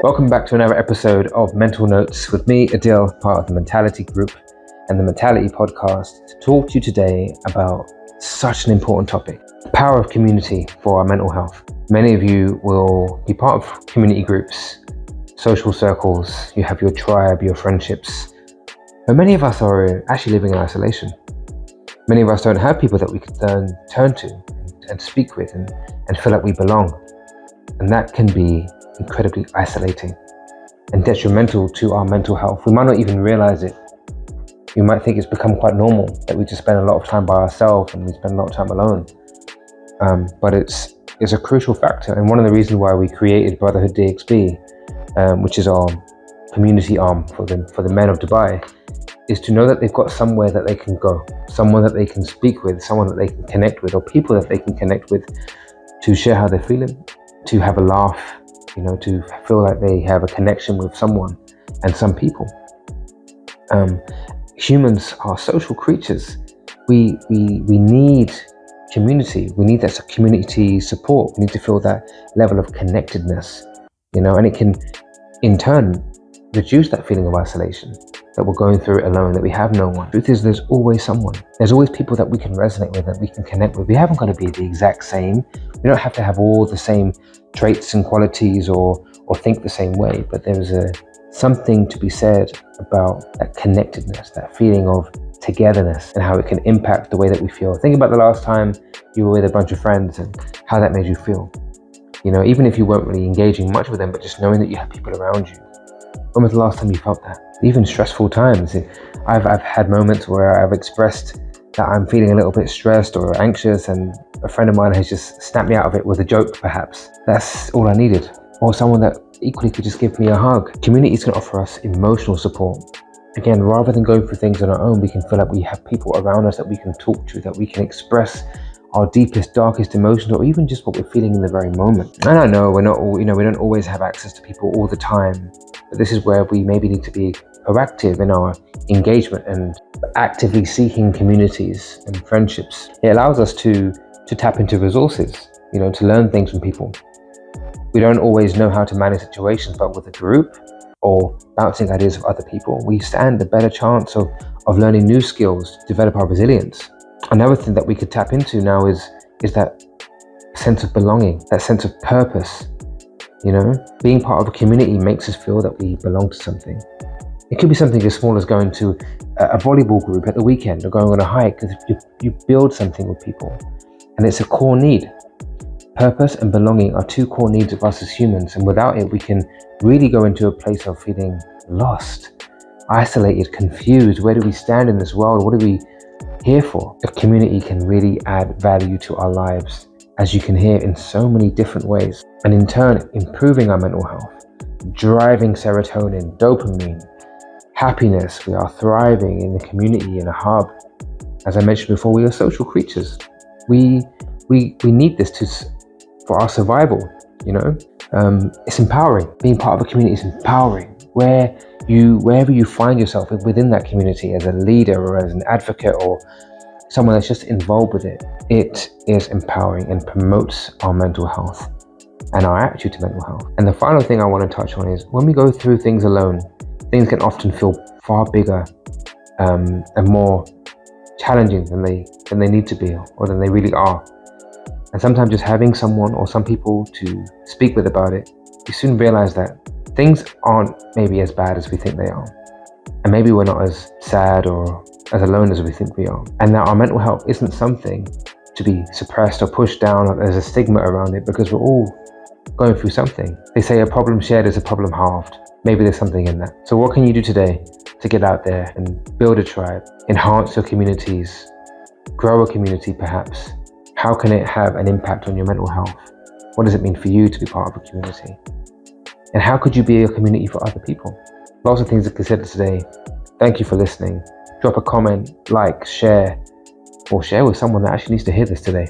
Welcome back to another episode of Mental Notes with me, Adil, part of the Mentality Group and the Mentality Podcast, to talk to you today about such an important topic, the power of community for our mental health. Many of you will be part of community groups, social circles, you have your tribe, your friendships, but many of us are actually living in isolation. Many of us don't have people that we can turn to and speak with and feel like we belong. And that can be incredibly isolating and detrimental to our mental health. We might not even realize it. You might think it's become quite normal that we just spend a lot of time by ourselves and we spend a lot of time alone. But it's a crucial factor, and one of the reasons why we created Brotherhood DXB, which is our community arm for the men of Dubai, is to know that they've got somewhere that they can go, someone that they can speak with, someone that they can connect with, or people that they can connect with to share how they're feeling, to have a laugh, to feel like they have a connection with someone and some people. Humans are social creatures. We need community. We need that community support. We need to feel that level of connectedness, and it can in turn reduce that feeling of isolation, that we're going through it alone, that we have no one. The truth is, there's always someone. There's always people that we can resonate with, that we can connect with. We haven't got to be the exact same. We don't have to have all the same traits and qualities or think the same way, but there's something to be said about that connectedness, that feeling of togetherness, and how it can impact the way that we feel. Think about the last time you were with a bunch of friends and how that made you feel. Even if you weren't really engaging much with them, but just knowing that you have people around you. When was the last time you felt that? Even stressful times. I've had moments where I've expressed that I'm feeling a little bit stressed or anxious, and a friend of mine has just snapped me out of it with a joke, perhaps. That's all I needed. Or someone that equally could just give me a hug. Communities can offer us emotional support. Again, rather than going through things on our own, we can feel like we have people around us that we can talk to, that we can express our deepest, darkest emotions, or even just what we're feeling in the very moment. And I know we're not all, we don't always have access to people all the time, but this is where we maybe need to be proactive in our engagement and actively seeking communities and friendships. It allows us to tap into resources, to learn things from people. We don't always know how to manage situations, but with a group or bouncing ideas of other people, we stand a better chance of learning new skills to develop our resilience. Another thing that we could tap into now is that sense of belonging, that sense of purpose. Being part of a community makes us feel that we belong to something. It could be something as small as going to a volleyball group at the weekend or going on a hike. You build something with people, and it's a core need. Purpose and belonging are two core needs of us as humans, and without it, we can really go into a place of feeling lost, isolated, confused. Where do we stand in this world? What are we here for? A community can really add value to our lives, as you can hear, in so many different ways, and in turn, improving our mental health, driving serotonin, dopamine, happiness. We are thriving in the community, in a hub. As I mentioned before, we are social creatures. We need this for our survival. It's empowering. Being part of a community is empowering. Wherever you find yourself within that community, as a leader or as an advocate or someone that's just involved with it, it is empowering and promotes our mental health and our attitude to mental health. And the final thing I want to touch on is, when we go through things alone, things can often feel far bigger and more challenging than they need to be, or than they really are. And sometimes just having someone or some people to speak with about it, you soon realize that things aren't maybe as bad as we think they are. And maybe we're not as sad or as alone as we think we are. And that our mental health isn't something to be suppressed or pushed down, or there's a stigma around it, because we're all going through something. They say a problem shared is a problem halved. Maybe there's something in that. So what can you do today to get out there and build a tribe, enhance your communities, grow a community perhaps? How can it have an impact on your mental health? What does it mean for you to be part of a community? And how could you be a community for other people? Lots of things to consider today. Thank you for listening. Drop a comment, like, share, or share with someone that actually needs to hear this today.